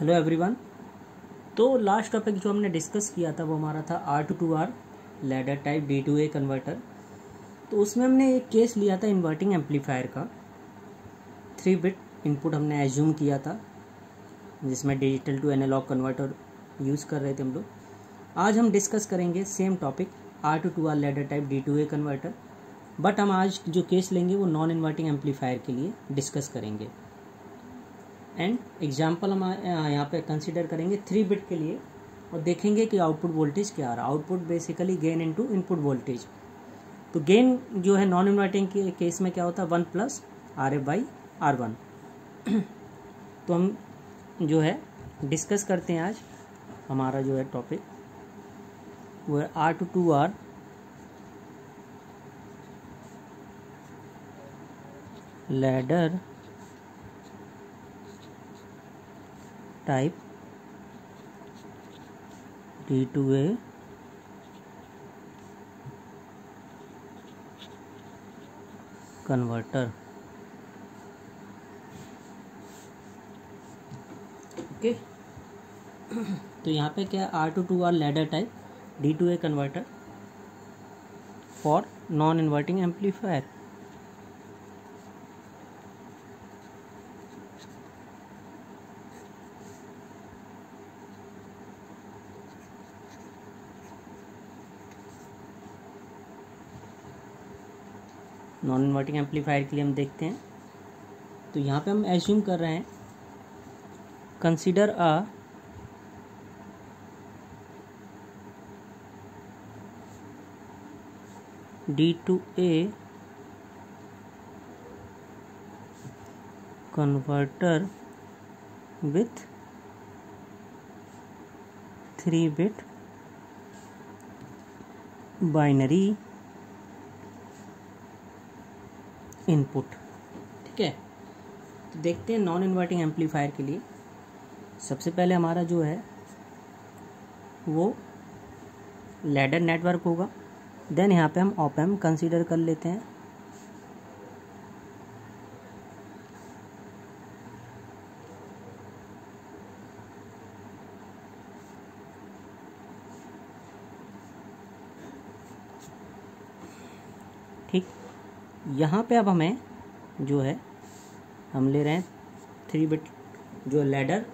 Hello everyone. तो last topic जो हमने डिस्कस किया था वो हमारा था R2 ladder type D2A converter. तो उसमें हमने एक केस लिया था इन्वर्टिंग एम्पलीफायर का। 3 बिट इनपुट हमने एज्यूम किया था जिसमें digital to analog converter use कर रहे थे हम लोग। आज हम डिस्कस करेंगे same topic R2 ladder type D2A converter, but हम आज जो केस लेंगे वो नॉन इन्वर्टिंग एम्पलीफायर के लिए डिस्कस करेंगे। एंड एग्जाम्पल हम यहाँ पे कंसिडर करेंगे 3 बिट के लिए और देखेंगे कि आउटपुट वोल्टेज क्या आ रहा है। Output basically gain into input voltage. तो गेन जो है नॉन इन्वर्टिंग के केस में क्या होता है 1 प्लस RF/R1। तो हम जो है डिस्कस करते हैं। आज हमारा जो है टॉपिक वो है R2 ladder type D2A converter. Okay, तो यहाँ पे क्या है R2 ladder type D2A converter for non inverting amplifier. Non inverting amplifier के लिए हम देखते हैं। तो यहाँ पे हम एज्यूम कर रहे हैं consider a D2A converter with 3 bit binary input. ठीक है, तो देखते हैं नॉन इन्वर्टिंग एम्पलीफायर के लिए। सबसे पहले हमारा जो है वो लैडर नेटवर्क होगा। देन यहाँ पे हम ऑप एम्प कंसीडर कर लेते हैं। ठीक, यहाँ पे अब हमें जो है हम ले रहे हैं 3 बिट जो लैडर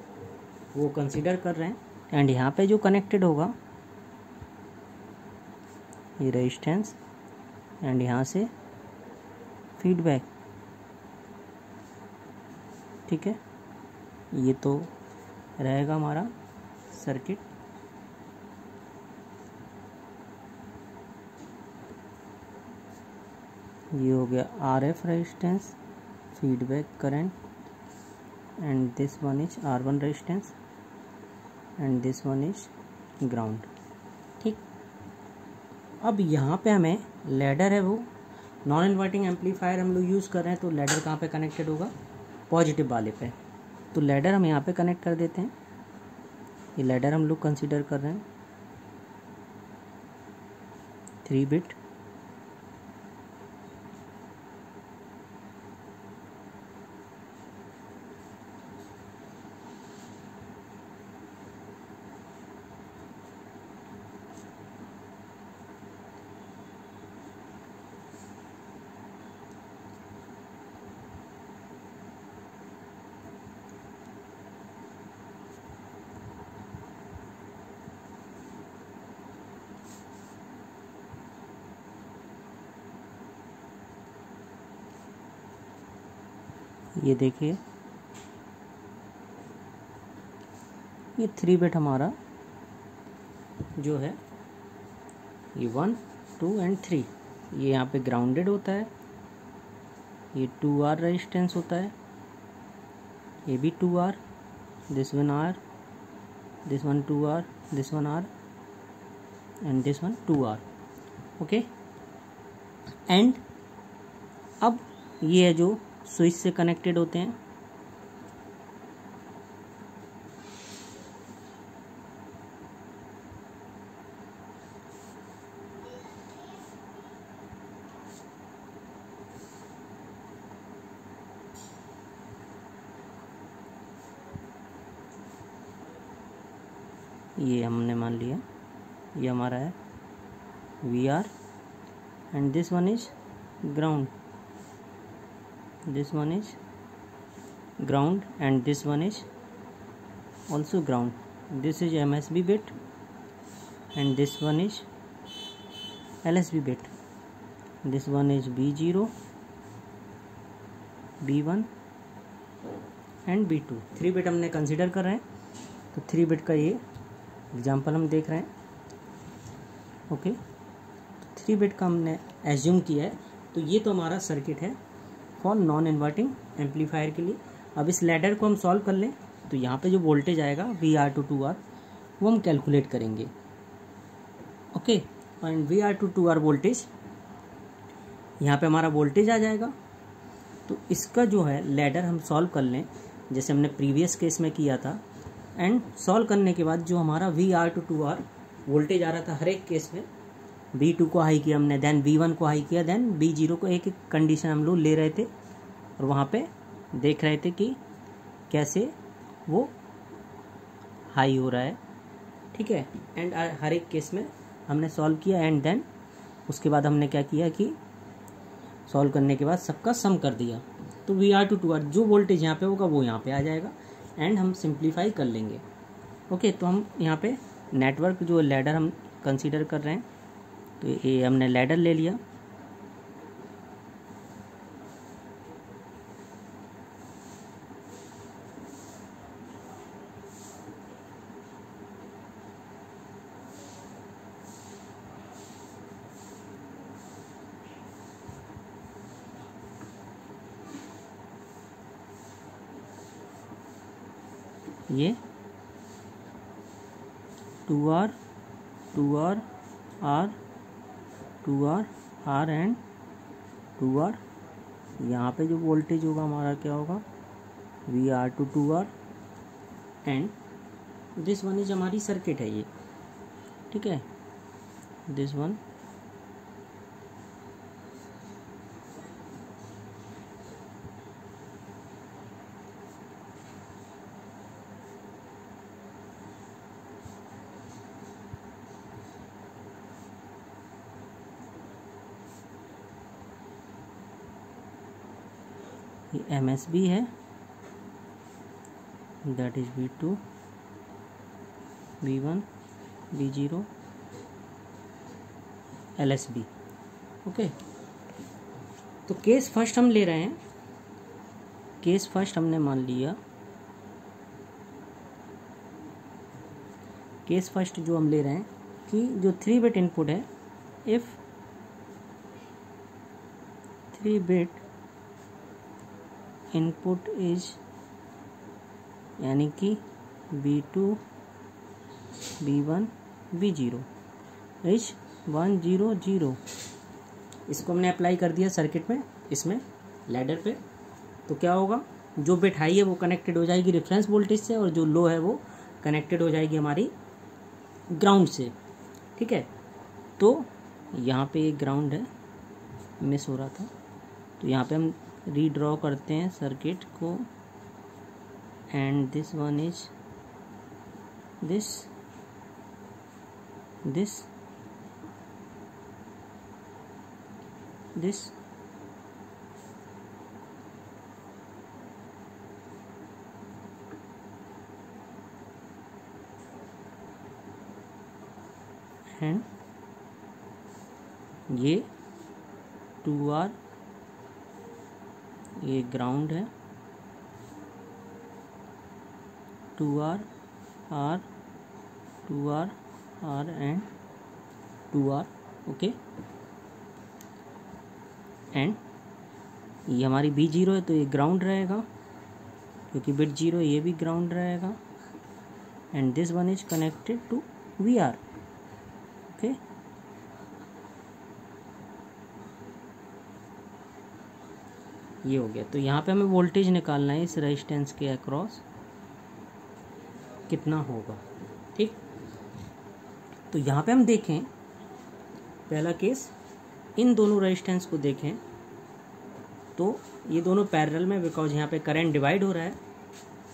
वो कंसीडर कर रहे हैं। एंड यहाँ पे जो कनेक्टेड होगा ये रेजिस्टेंस एंड यहाँ से फीडबैक। ठीक है, ये तो रहेगा हमारा सर्किट। ये हो गया RF resistance, feedback current, and this one is R1 resistance and this one is ground. ठीक, अब यहाँ पे हमें लैडर है वो नॉन इन्वर्टिंग एम्पलीफायर हम लोग यूज़ कर रहे हैं। तो लैडर कहाँ पे कनेक्टेड होगा? पॉजिटिव वाले पे। तो लैडर हम यहाँ पे कनेक्ट कर देते हैं। ये लैडर हम लोग कंसीडर कर रहे हैं 3 बिट। ये देखिए ये 3 बिट हमारा जो है ये 1, 2 एंड 3 ये यहाँ पे ग्राउंडेड होता है। ये 2R रेजिस्टेंस होता है, ये भी 2R, this one R, this one 2R, this one R and this one 2R। Okay, and अब ये है जो स्विच से कनेक्टेड होते हैं। ये हमने मान लिया ये हमारा है VR and this one is ground, this one is ground and this one is also ground. This is MSB bit and this one is LSB bit. This one is B0, B1 and B2. 3 bit हमने consider कर रहे हैं, तो 3 bit का ये example हम देख रहे हैं। ओके, 3 बिट का हमने एज्यूम किया है, तो ये तो हमारा सर्किट है फॉर नॉन इन्वर्टिंग एम्पलीफायर के लिए। अब इस लैडर को हम सॉल्व कर लें, तो यहाँ पे जो वोल्टेज आएगा VR to 2R वो हम कैलकुलेट करेंगे। Okay, and VR to 2R voltage, यहाँ पे हमारा वोल्टेज आ जाएगा। तो इसका जो है लैडर हम सॉल्व कर लें जैसे हमने प्रीवियस केस में किया था, एंड सॉल्व करने के बाद जो हमारा VR to 2R वोल्टेज आ रहा था हर एक केस में, B2 को हाई किया हमने, देन B1 को हाई किया, देन B0 को एक एक कंडीशन हम लोग ले रहे थे और वहाँ पे देख रहे थे कि कैसे वो हाई हो रहा है। ठीक है, एंड हर एक केस में हमने सॉल्व किया, एंड देन उसके बाद हमने क्या किया कि सॉल्व करने के बाद सबका सम कर दिया। तो VR to 2R जो वोल्टेज यहाँ पे होगा वो यहाँ पे आ जाएगा, एंड हम सिंप्लीफाई कर लेंगे। ओके, तो हम यहाँ पे नेटवर्क जो लैडर हम कंसीडर कर रहे हैं, तो ये हमने लैडर ले लिया। ये 2R, 2R, R, 2R, R and 2R। यहाँ पे जो वोल्टेज होगा हमारा क्या होगा VR to 2R, and this one is हमारी सर्किट है ये। ठीक है, दिस वन ये MSB है, that is B2, B1, B0, LSB। Okay, तो केस फर्स्ट हम ले रहे हैं। केस फर्स्ट हमने मान लिया, केस फर्स्ट जो हम ले रहे हैं कि जो 3 बिट इनपुट है, इफ 3 बिट इनपुट इज यानी कि B2, B1, B0 इज 1 0 0। इसको हमने अप्लाई कर दिया सर्किट में, इसमें लैडर पे। तो क्या होगा, जो बिट हाई है वो कनेक्टेड हो जाएगी रेफरेंस वोल्टेज से, और जो लो है वो कनेक्टेड हो जाएगी हमारी ग्राउंड से। ठीक है, तो यहाँ पे एक ग्राउंड है, मिस हो रहा था, तो यहाँ पे हम रीड्रॉ करते हैं सर्किट को, and this one is this this this and ये 2R, ये ग्राउंड है, 2R, R, 2R, R and 2R। Okay, and ये हमारी B0 है, तो ये ग्राउंड रहेगा क्योंकि बिट 0, ये भी ग्राउंड रहेगा, and this one is connected to VR। Okay, ये हो गया। तो यहाँ पे हमें वोल्टेज निकालना है इस रेजिस्टेंस के अक्रॉस कितना होगा। ठीक, तो यहाँ पे हम देखें पहला केस, इन दोनों रेजिस्टेंस को देखें तो ये दोनों पैरेलल में, बिकॉज यहाँ पे करंट डिवाइड हो रहा है,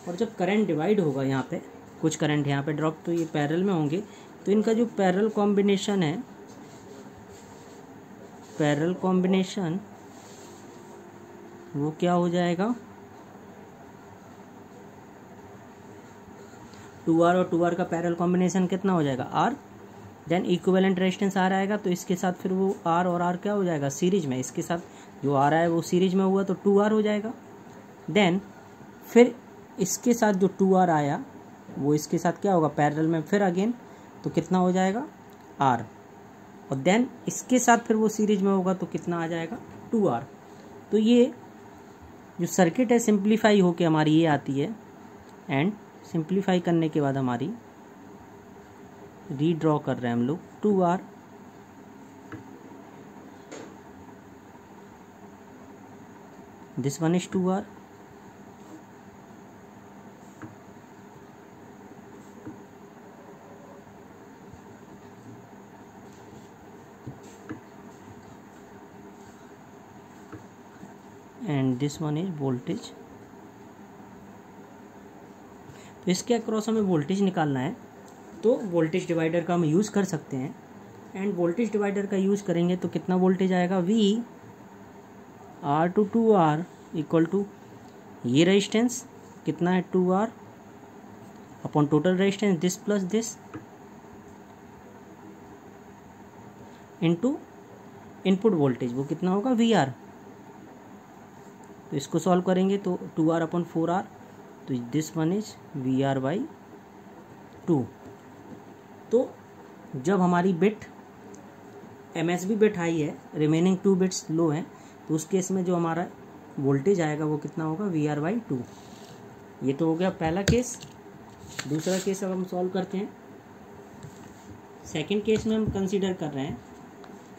और जब करंट डिवाइड होगा यहाँ पे कुछ करंट यहाँ पे ड्रॉप, तो ये पैरेलल में होंगे। तो इनका जो पैरेलल कॉम्बिनेशन है, पैरेलल कॉम्बिनेशन वो क्या हो जाएगा, 2R और 2R का पैरेलल कॉम्बिनेशन कितना हो जाएगा, R। Then equivalent resistance R आएगा, तो इसके साथ फिर वो R और R क्या हो जाएगा, सीरीज में। इसके साथ जो R है वो सीरीज में हुआ तो 2R हो जाएगा। देन फिर इसके साथ जो 2R आया वो इसके साथ क्या होगा, पैरेलल में फिर अगेन, तो कितना हो जाएगा, R। और देन इसके साथ फिर वो सीरीज में होगा तो कितना आ जाएगा, 2R। तो ये जो सर्किट है सिंप्लीफाई होके हमारी ये आती है। एंड सिंप्लीफाई करने के बाद हमारी रीड्रॉ कर रहे हैं हम लोग 2R, this one is 2R, and this one is voltage. तो इसके अक्रॉस हमें वोल्टेज निकालना है, तो वोल्टेज डिवाइडर का हम यूज़ कर सकते हैं। एंड वोल्टेज डिवाइडर का यूज़ करेंगे तो कितना वोल्टेज आएगा, V R to 2R equal to ये रेजिस्टेंस कितना है, 2R upon total resistance this plus this into input voltage, वो कितना होगा, VR। तो इसको सॉल्व करेंगे तो 2R अपॉन 4R, तो दिस वन इज VR/2। तो जब हमारी बिट MSB बिट हाई है, रिमेनिंग 2 बिट्स लो हैं, तो उस केस में जो हमारा वोल्टेज आएगा वो कितना होगा, VR/2। ये तो हो गया पहला केस। दूसरा केस अब हम सॉल्व करते हैं। सेकंड केस में हम कंसीडर कर रहे हैं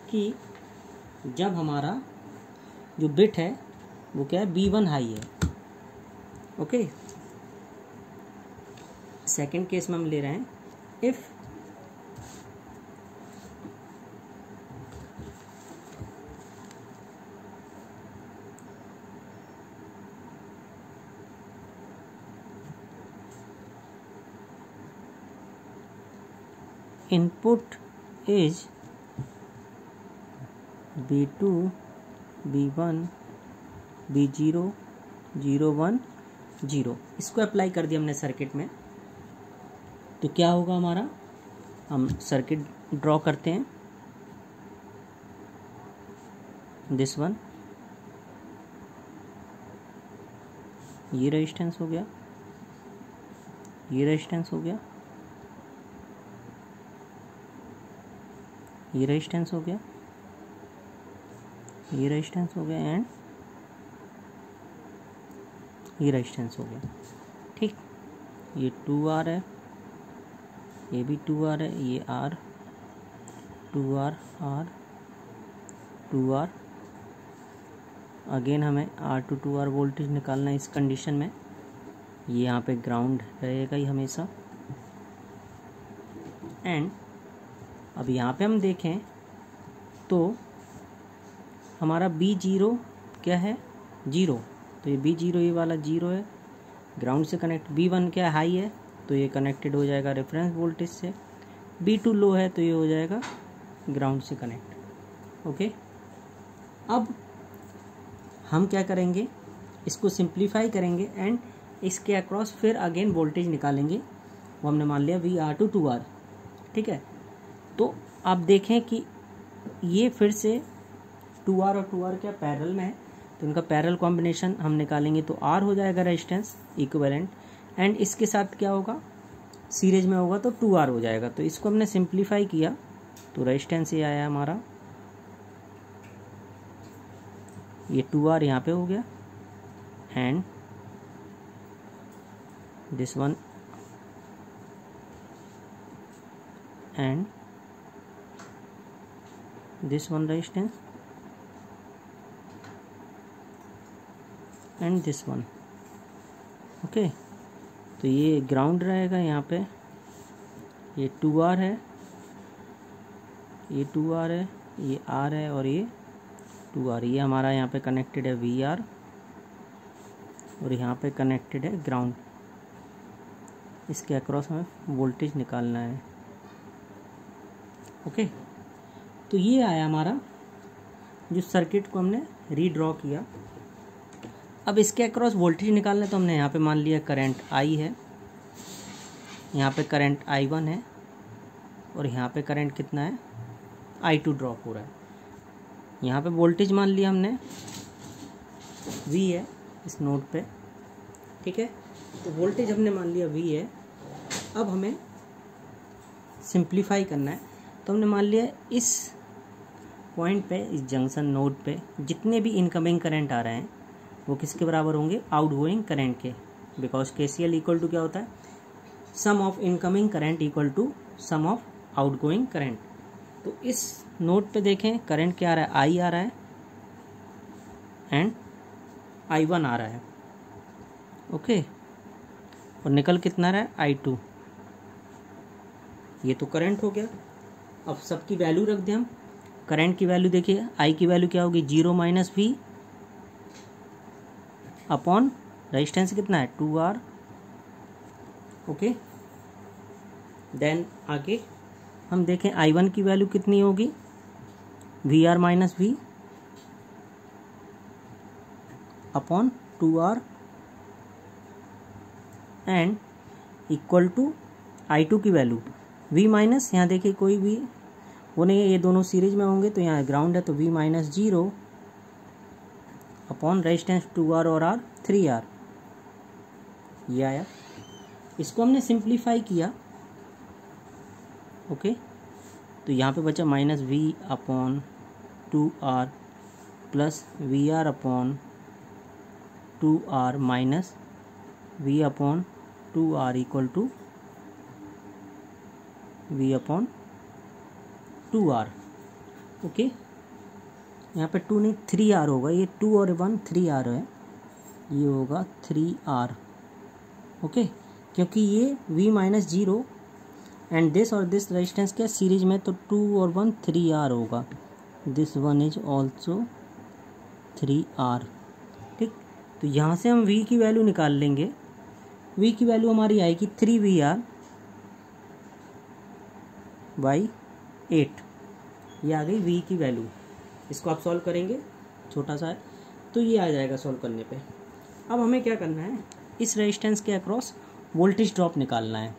कि जब हमारा जो बिट है वो क्या है, B1 हाई है। ओके, सेकंड केस में हम ले रहे हैं if input is B2, B1, B0, 0, 1, 0। इसको अप्लाई कर दिया हमने सर्किट में, तो क्या होगा हमारा, हम सर्किट ड्रॉ करते हैं। दिस वन, ये रेजिस्टेंस हो गया, ये रेजिस्टेंस हो गया, ये रेजिस्टेंस हो गया, ये रेजिस्टेंस हो गया, एंड ये रेजिस्टेंस हो गया। ठीक, ये 2R है, ये भी 2R है, ये R, 2R, R, 2R। Again हमें R to 2R वोल्टेज निकालना है इस कंडीशन में। ये यहाँ पे ग्राउंड रहेगा ही हमेशा। एंड अब यहाँ पे हम देखें तो हमारा B0 क्या है, 0, तो ये B0 ये वाला 0 है, ग्राउंड से कनेक्ट। B1 क्या हाई है, तो ये कनेक्टेड हो जाएगा रेफरेंस वोल्टेज से। B2 लो है तो ये हो जाएगा ग्राउंड से कनेक्ट। ओके, अब हम क्या करेंगे, इसको सिंप्लीफाई करेंगे एंड इसके अक्रॉस फिर अगेन वोल्टेज निकालेंगे। वो हमने मान लिया VR to 2R। ठीक है, तो आप देखें कि ये फिर से 2R और 2R क्या पैरेलल में है, तो इनका पैरेलल कॉम्बिनेशन हम निकालेंगे तो R हो जाएगा रेजिस्टेंस इक्विवेलेंट, एंड इसके साथ क्या होगा, सीरीज में होगा तो 2R हो जाएगा। तो इसको हमने सिंप्लीफाई किया तो रेजिस्टेंस ये आया हमारा, ये 2R यहाँ पे हो गया, and this one and this one resistance and this one। Okay, तो ये ग्राउंड रहेगा यहाँ पे, ये 2R है, ये 2R है, ये R है और ये 2R। ये हमारा यहाँ पे कनेक्टेड है VR और यहाँ पे कनेक्टेड है ग्राउंड। इसके अक्रॉस हमें वोल्टेज निकालना है। ओके, तो ये आया हमारा जो सर्किट को हमने रीड्रॉ किया। अब इसके अक्रॉस वोल्टेज निकालना है, तो हमने यहाँ पे मान लिया करंट I है, यहाँ पे करंट I1 है, और यहाँ पे करंट कितना है I2 ड्रॉप हो रहा है। यहाँ पे वोल्टेज मान लिया हमने V है इस नोड पे, ठीक है। तो वोल्टेज हमने मान लिया V है। अब हमें सिंप्लीफाई करना है, तो हमने मान लिया इस पॉइंट पे, इस जंक्शन नोड पे जितने भी इनकमिंग करंट आ रहे हैं वो किसके बराबर होंगे, आउटगोइंग करंट के। बिकॉज KCL इक्वल टू क्या होता है, sum of incoming current equal to sum of outgoing current. तो इस नोड पे देखें करंट क्या आ रहा है, I आ रहा है एंड I1 आ रहा है। ओके, और निकल कितना रहा है I2। ये तो करंट हो गया। अब सबकी वैल्यू रख दें हम। करंट की वैल्यू देखिए, I की वैल्यू क्या होगी, 0 माइनस V अपॉन रेजिस्टेंस कितना है 2R। ओके, देन आगे हम देखें I1 की वैल्यू कितनी होगी, VR minus V upon 2R and equal to I2 की वैल्यू V माइनस, यहाँ देखिए कोई भी वो नहीं है, ये दोनों सीरीज में होंगे, तो यहाँ ग्राउंड है तो V minus 0 upon resistance 2R और R 3R। ये आया। इसको हमने सिंप्लीफाई किया। ओके, तो यहाँ पे बचा minus V upon 2R plus VR upon 2R minus V upon 2R equal to V upon 2R। Okay, यहाँ पे 2 नहीं 3R होगा, ये 2 और 1 3R है, ये होगा 3R। ओके, क्योंकि ये V माइनस 0 एंड दिस और दिस रेजिस्टेंस क्या सीरीज में, तो 2 और 1 3R होगा। This one is also 3R। ठीक, तो यहाँ से हम V की वैल्यू निकाल लेंगे। V की वैल्यू हमारी आएगी 3VR बाई 8। ये आ गई V की वैल्यू। इसको आप सॉल्व करेंगे, छोटा सा है तो ये आ जाएगा सॉल्व करने पे। अब हमें क्या करना है, इस रेजिस्टेंस के अक्रॉस वोल्टेज ड्रॉप निकालना है।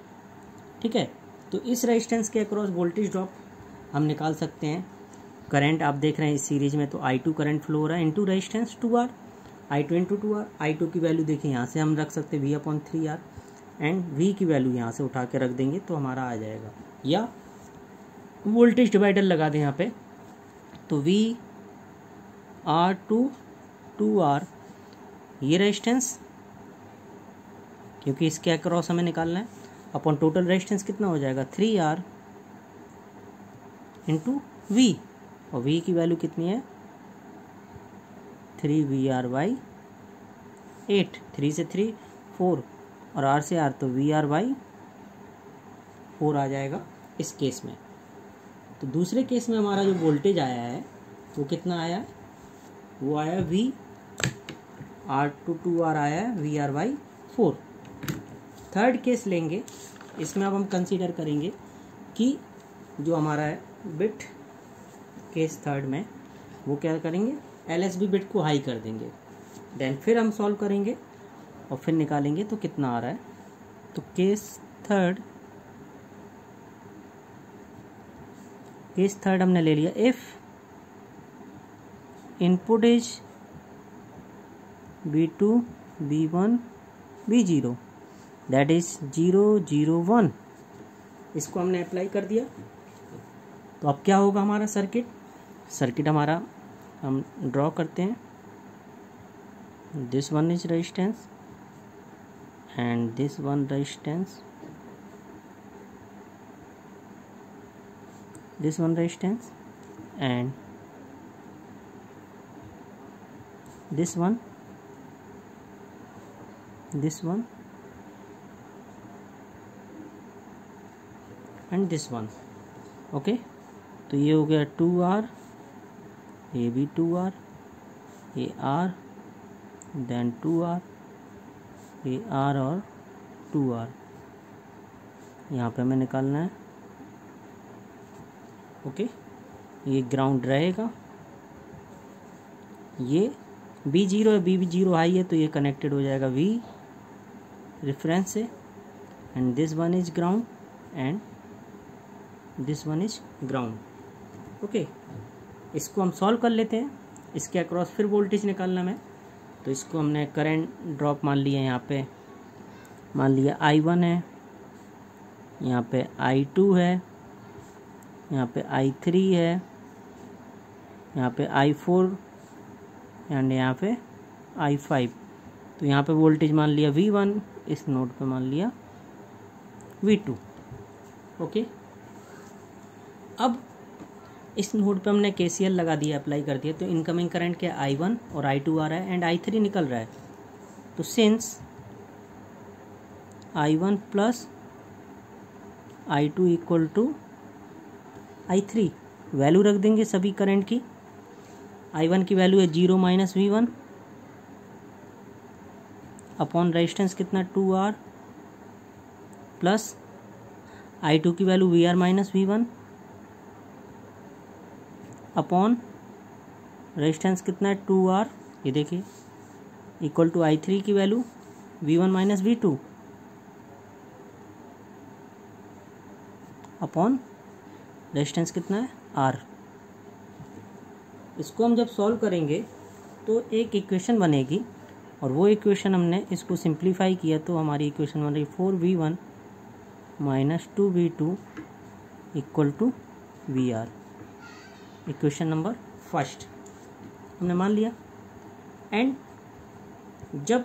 ठीक है, तो इस रेजिस्टेंस के अक्रॉस वोल्टेज ड्रॉप हम निकाल सकते हैं। करंट आप देख रहे हैं इस सीरीज में, तो I2 करंट फ्लो हो रहा है into resistance 2R, I2 into 2R। I2 की वैल्यू देखिए यहाँ से हम रख सकते हैं V upon 3R and V की वैल्यू यहाँ से उठा के रख देंगे तो हमारा आ जाएगा। या वोल्टेज डिवाइडर लगा दें यहाँ पे, तो V R2 2R ये रेजिस्टेंस, क्योंकि इसके अक्रॉस हमें निकालना है, अपॉन टोटल रेजिस्टेंस कितना हो जाएगा 3R इंटू V, और V की वैल्यू कितनी है 3VR बाई 8। 3 से 3 4 और R से R, तो VR बाई 4 आ जाएगा इस केस में। तो दूसरे केस में हमारा जो वोल्टेज आया है वो कितना आया है, वो आया V R2 2R आया है VR बाई 4। थर्ड केस लेंगे, इसमें अब हम कंसीडर करेंगे कि जो हमारा है बिट केस थर्ड में, वो क्या करेंगे LSB बिट को हाई कर देंगे। देन फिर हम सॉल्व करेंगे और फिर निकालेंगे तो कितना आ रहा है। तो केस थर्ड हमने ले लिया, if input is B2 B1 B0 that is 0 0 1। इसको हमने अप्लाई कर दिया, तो अब क्या होगा हमारा सर्किट हमारा हम ड्रॉ करते हैं। This one is resistance and this one resistance, this one resistance and this one and this one। Okay, तो ये हो गया 2R, ये भी 2R, ये R, देन 2R, ये R और 2R। यहाँ पे हमें निकालना है। ओके, ये ग्राउंड रहेगा, ये B0 है, B0 हाई है तो ये कनेक्टेड हो जाएगा V रेफरेंस से, and this one is ground and this one is ground. Okay, इसको हम सॉल्व कर लेते हैं। इसके अक्रॉस फिर वोल्टेज निकालना है, तो इसको हमने करंट ड्रॉप मान लिया, यहाँ पे मान लिया I1 है, यहाँ पे I2 है, यहाँ पे I3 है, यहाँ पे I4 एंड यहाँ पे I5। तो यहाँ पे वोल्टेज मान लिया V1, इस नोड पे मान लिया V2। ओके, अब इस नोड पे हमने KCL लगा दिया, अप्लाई कर दिया, तो इनकमिंग करंट क्या I1 और I2 आ रहा है एंड I3 निकल रहा है। तो since I1 plus I2 equal to I3, value रख देंगे सभी करंट की। I1 की वैल्यू है 0 माइनस V1 अपॉन रेजिस्टेंस कितना 2R, प्लस I2 की value VR minus V1 upon resistance कितना है 2R, ये देखिए, इक्वल टू I3 की value V1 minus V2 upon resistance कितना है R। इसको हम जब सॉल्व करेंगे तो एक इक्वेशन बनेगी, और वो इक्वेशन हमने इसको सिंप्लीफाई किया तो हमारी इक्वेशन बन रही 4V1 minus 2V2 equal to VR। Equation number first हमने मान लिया। एंड जब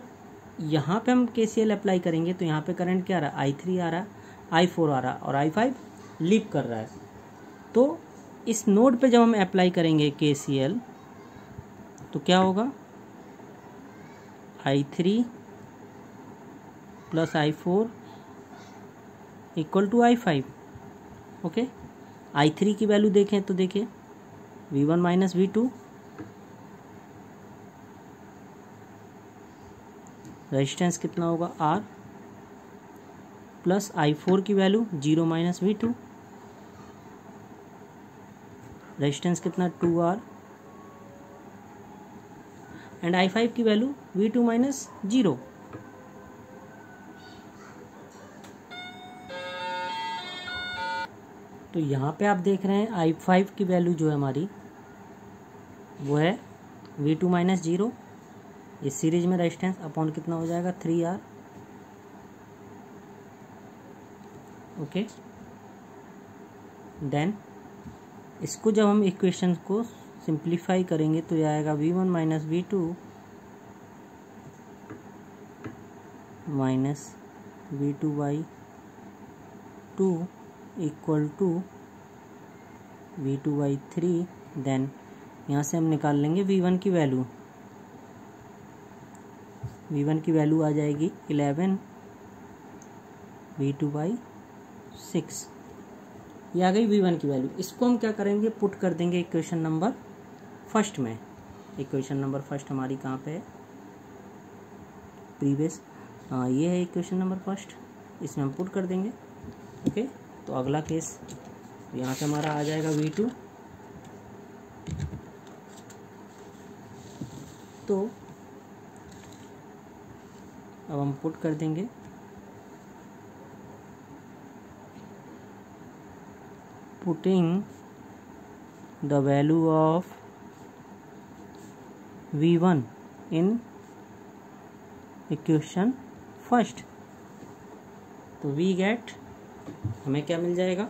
यहाँ पे हम KCL अप्लाई करेंगे तो यहाँ पे करंट क्या आ रहा है, I3 आ रहा है, I4 आ रहा है और I5 लीप कर रहा है। तो इस नोड पे जब हम अप्लाई करेंगे KCL तो क्या होगा, I3 plus I4 equal to I5। Okay, I3 की वैल्यू देखें तो देखिए V1 माइनस V2, रेजिस्टेंस कितना होगा R, प्लस I4 की वैल्यू 0 माइनस V2, रेजिस्टेंस कितना 2R, एंड I5 की वैल्यू V2 माइनस 0। तो यहाँ पे आप देख रहे हैं I5 की वैल्यू जो है हमारी वो है V2 माइनस 0, इस सीरीज में रेजिस्टेंस अपॉन कितना हो जाएगा 3R। ओके, देन इसको जब हम इक्वेशन को सिंप्लीफाई करेंगे तो आएगा V1 minus V2 minus V2 by 2 equal to V2 by 3। Then यहाँ से हम निकाल लेंगे V1 की वैल्यू। V1 की वैल्यू आ जाएगी 11, V2 बाई 6, ये आ गई V1 की वैल्यू। इसको हम क्या करेंगे, पुट कर देंगे इक्वेशन नंबर फर्स्ट में। इक्वेशन नंबर फर्स्ट हमारी कहाँ पे है, प्रीवियस, हाँ ये है इक्वेशन नंबर फर्स्ट, इसमें हम पुट कर देंगे। ओके, तो अगला केस यहाँ से हमारा आ जाएगा V2। तो अब हम पुट कर देंगे putting the value of V1 in equation first, तो वी गेट, हमें क्या मिल जाएगा,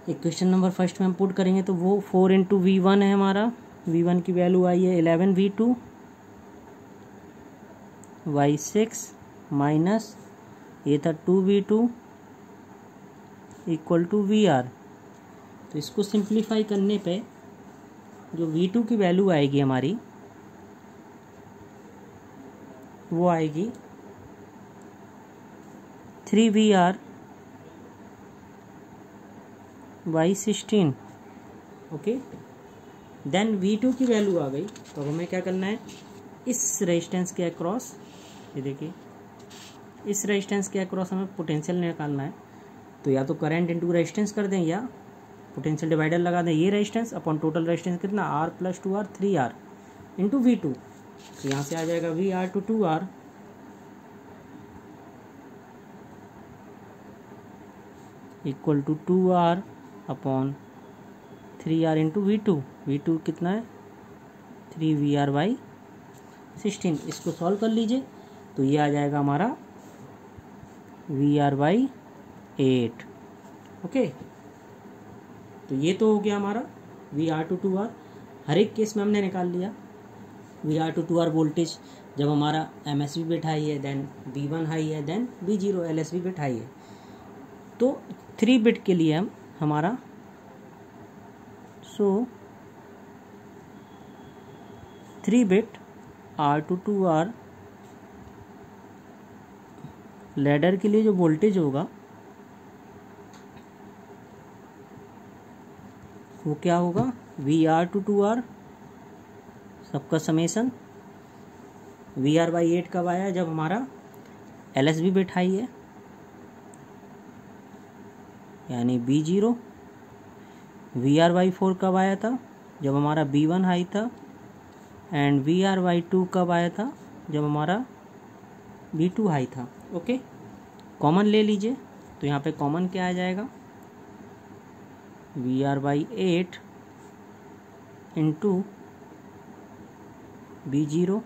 इक्वेशन नंबर फर्स्ट में हम पुट करेंगे तो वो 4 इंटू V1 है हमारा। V1 की वैल्यू आई है 11 V2 बाई 6 माइनस ये था 2 V2 इक्वल टू VR। तो इसको सिंप्लीफाई करने पे जो V2 की वैल्यू आएगी हमारी वो आएगी 3VR by 16। Okay, then V2 की वैल्यू आ गई, तो हमें क्या करना है, इस रेजिस्टेंस के अक्रॉस, ये देखिए इस रेजिस्टेंस के अक्रॉस हमें पोटेंशियल निकालना है, तो या तो करंट इंटू रेजिस्टेंस कर दें या पोटेंशियल डिवाइडर लगा दें। ये रेजिस्टेंस अपॉन टोटल रेजिस्टेंस कितना R + 2R 3R into V2, तो यहाँ से आ जाएगा VR to 2R equal to 2R upon 3R into V2 कितना है 3VR/16। इसको सॉल्व कर लीजिए तो ये आ जाएगा हमारा VR/8। ओके, तो ये तो हो गया हमारा VR to 2R। हर एक केस में हमने निकाल लिया। VR to 2R वोल्टेज जब हमारा MSB बिट हाई है, देन V1 हाई है, then V0 LSB bit high है। तो 3 बिट के लिए हमारा 3 bit R to 2R ladder के लिए जो वोल्टेज होगा वो क्या होगा VR to 2R सबका समेसन। VR/8 कब आया, जब हमारा LSB बिट हाई है यानी B0। VR/4 कब आया था, जब हमारा B1 हाई था। एंड VR/2 कब आया था, जब हमारा B2 हाई था। ओके, कॉमन ले लीजिए तो यहाँ पे कॉमन क्या आ जाएगा VR/8 into B0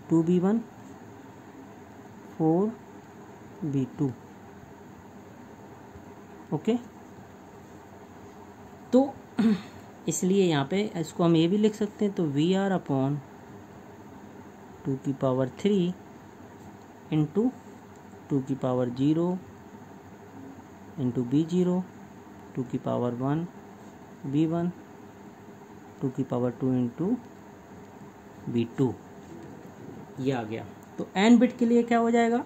2B1 4B2। Okay, तो इसलिए यहाँ पे इसको हम ये भी लिख सकते हैं, तो VR upon 2³ into 2⁻0 into B0 2⁻1 B1 2⁻2 into B2, ये आ गया। तो n बिट के लिए क्या हो जाएगा,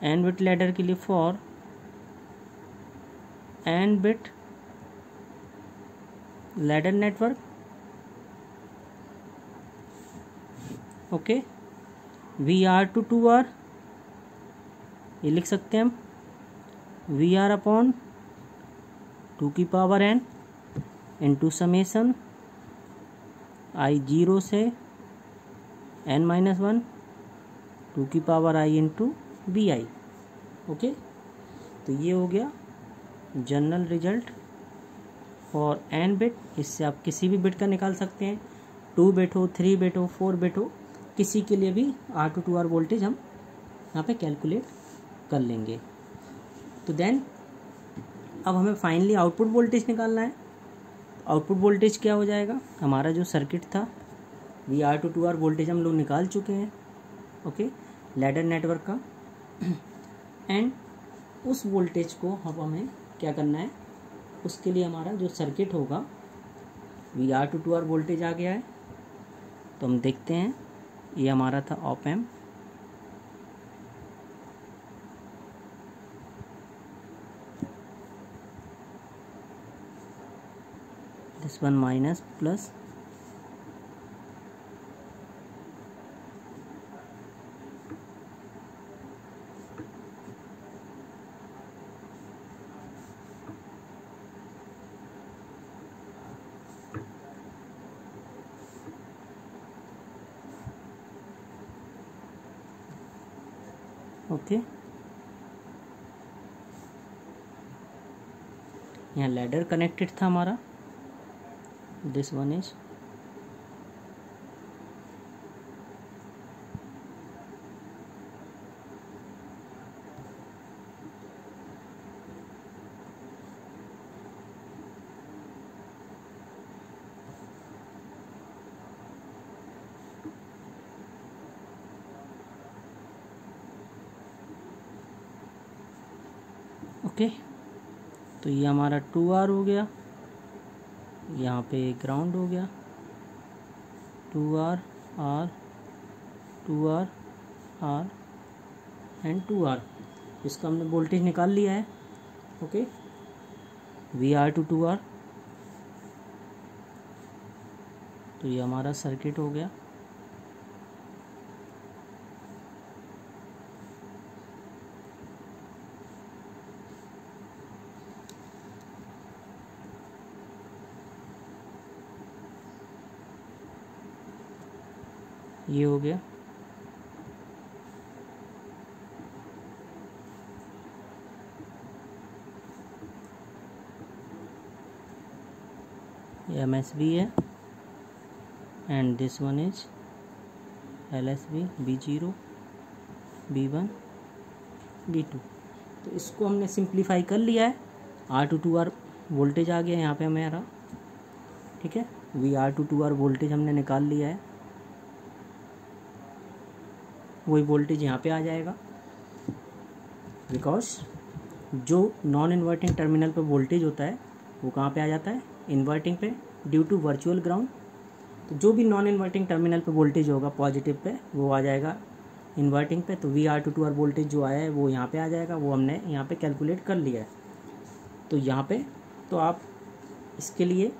n बिट लैडर के लिए for n bit ladder network. Okay, VR to 2R ये लिख सकते हैं हम VR upon 2n into summation I0 से n-1 2I into BI। Okay, तो ये हो गया general result for n bit. इससे आप किसी भी बिट का निकाल सकते हैं, 2 बिट हो, 3 बिट हो, 4 बिट हो, किसी के लिए भी R to 2R वोल्टेज हम यहाँ पे कैलकुलेट कर लेंगे। तो देन अब हमें फाइनली आउटपुट वोल्टेज निकालना है। आउटपुट वोल्टेज क्या हो जाएगा, हमारा जो सर्किट था VR to 2R वोल्टेज हम लोग निकाल चुके हैं। ओके, लैडर नेटवर्क का। एंड उस वोल्टेज को अब हमें क्या करना है, उसके लिए हमारा जो सर्किट होगा VR to 2R वोल्टेज आ गया है, तो हम देखते हैं ये हमारा था op amp. This one minus plus okay. यहाँ लैडर कनेक्टेड था हमारा, दिस वन इज ओके। तो ये हमारा 2R हो गया, यहाँ पे ग्राउंड हो गया 2R R 2R R and 2R। इसका हमने वोल्टेज निकाल लिया है। Okay, VR to 2R। तो ये हमारा सर्किट हो गया। ये हो गया। MSB है and this one is LSB B0 B1 B2। तो इसको हमने सिंप्लीफाई कर लिया है। R2 वोल्टेज आ गया यहाँ पे हमारा, ठीक है। VR2 वोल्टेज हमने निकाल लिया है, वही वोल्टेज यहाँ पे आ जाएगा, बिकॉज जो नॉन इन्वर्टिंग टर्मिनल पे वोल्टेज होता है वो कहाँ पे आ जाता है, इन्वर्टिंग पे, ड्यू टू वर्चुअल ग्राउंड। तो जो भी नॉन इन्वर्टिंग टर्मिनल पे वोल्टेज होगा पॉजिटिव पे, वो आ जाएगा इन्वर्टिंग पे। तो VR2 वोल्टेज जो आया है वो यहाँ पे आ जाएगा, वो हमने यहाँ पे कैलकुलेट कर लिया है। तो यहाँ पे तो आप इसके लिए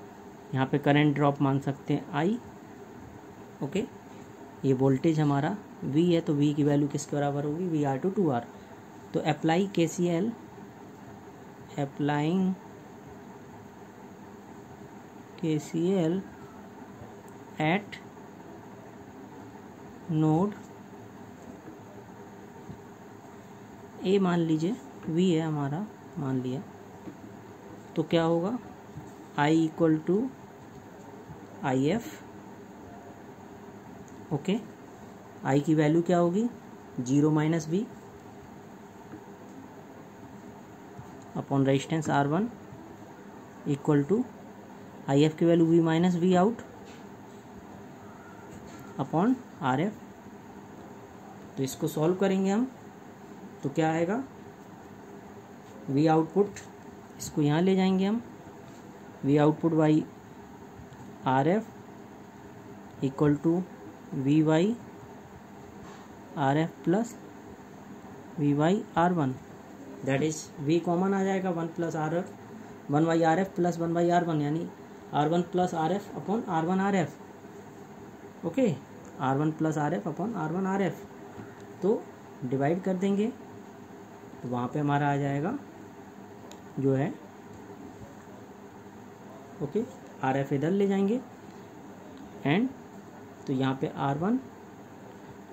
यहाँ पे करंट ड्रॉप मान सकते हैं I, ओके। ये वोल्टेज हमारा V है, तो V की वैल्यू किसके बराबर होगी, VR2 तो apply KCL, applying KCL eight node A, मान लीजिए V है हमारा, मान लिया, तो क्या होगा, I equal to IF, okay. I की वैल्यू क्या होगी, 0 - B अपॉन resistance R1 equal to IF की value V - V out upon RF। तो इसको सॉल्व करेंगे हम, तो क्या आएगा, V आउटपुट, इसको यहाँ ले जाएंगे हम, V output by RF equal to V by RF plus V by R1, that is V common आ जाएगा, 1 plus RF, 1 by RF plus 1 by R1, यानी R1 plus RF upon R1 RF, okay. R1 plus RF upon R1 RF, तो divide कर देंगे, तो वहाँ पे हमारा आ जाएगा जो है, ओके। RF इधर ले जाएंगे एंड तो यहाँ पे R1,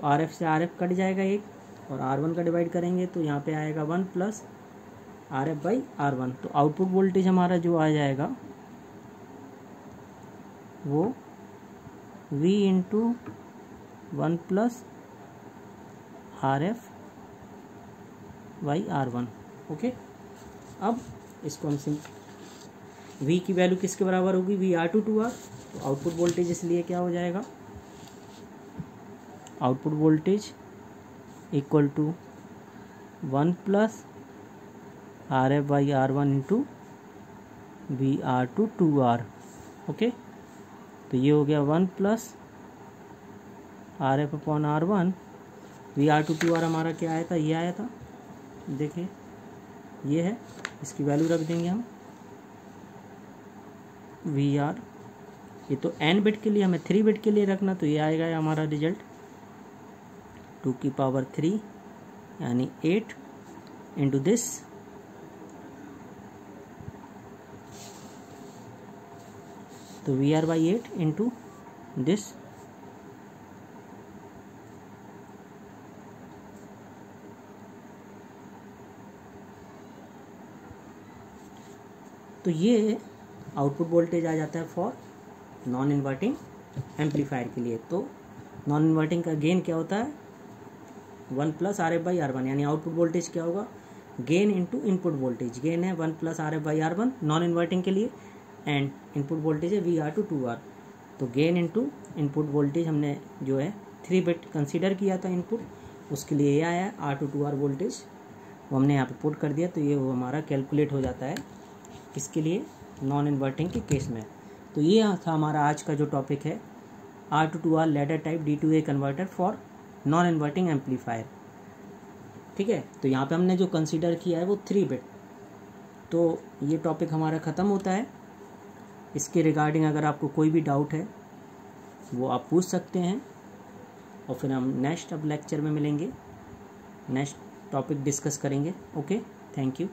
RF से RF कट जाएगा एक, और R1 का डिवाइड करेंगे तो यहाँ पे आएगा 1 प्लस RF बाई R1। तो आउटपुट वोल्टेज हमारा जो आ जाएगा वो V into 1 plus RF by R1, okay. अब इसको हम V की वैल्यू किसके बराबर होगी, VR2 तो आउटपुट वोल्टेज इसलिए क्या हो जाएगा, output voltage equal to 1 plus RF by R1 into VR2 okay. तो ये हो गया 1 plus RF upon R1, VR2 हमारा क्या आया था, ये आया था, देखिए ये है, इसकी वैल्यू रख देंगे हम VR, ये तो n बिट के लिए, हमें 3 बिट के लिए रखना, तो ये आएगा हमारा रिजल्ट 2 की पावर 3 यानी 8 इंटू दिस, तो VR बाई 8 इंटू दिस, तो ये आउटपुट वोल्टेज आ जाता है फॉर नॉन इन्वर्टिंग एम्पलीफायर के लिए। तो नॉन इन्वर्टिंग का गेन क्या होता है, 1 प्लस RF बाई R1, यानी आउटपुट वोल्टेज क्या होगा, gain into input voltage, gain है 1 plus RF by R1 non inverting के लिए, एंड इनपुट वोल्टेज है VR2 तो गेन इंटू इनपुट वोल्टेज हमने जो है 3 बिट कंसीडर किया था इनपुट, उसके लिए ये आया है R2 वोल्टेज, वो हमने यहाँ पे पुट कर दिया, तो ये वो हमारा कैलकुलेट हो जाता है इसके लिए नॉन इन्वर्टिंग के केस में। तो ये था हमारा आज का जो टॉपिक है, R2 ladder type D2A converter for non inverting amplifier, ठीक है। तो यहाँ पे हमने जो कंसीडर किया है वो 3 बिट। तो ये टॉपिक हमारा ख़त्म होता है। इसके रिगार्डिंग अगर आपको कोई भी डाउट है वो आप पूछ सकते हैं, और फिर हम नेक्स्ट अब लेक्चर में मिलेंगे, नेक्स्ट टॉपिक डिस्कस करेंगे। Okay, thank you.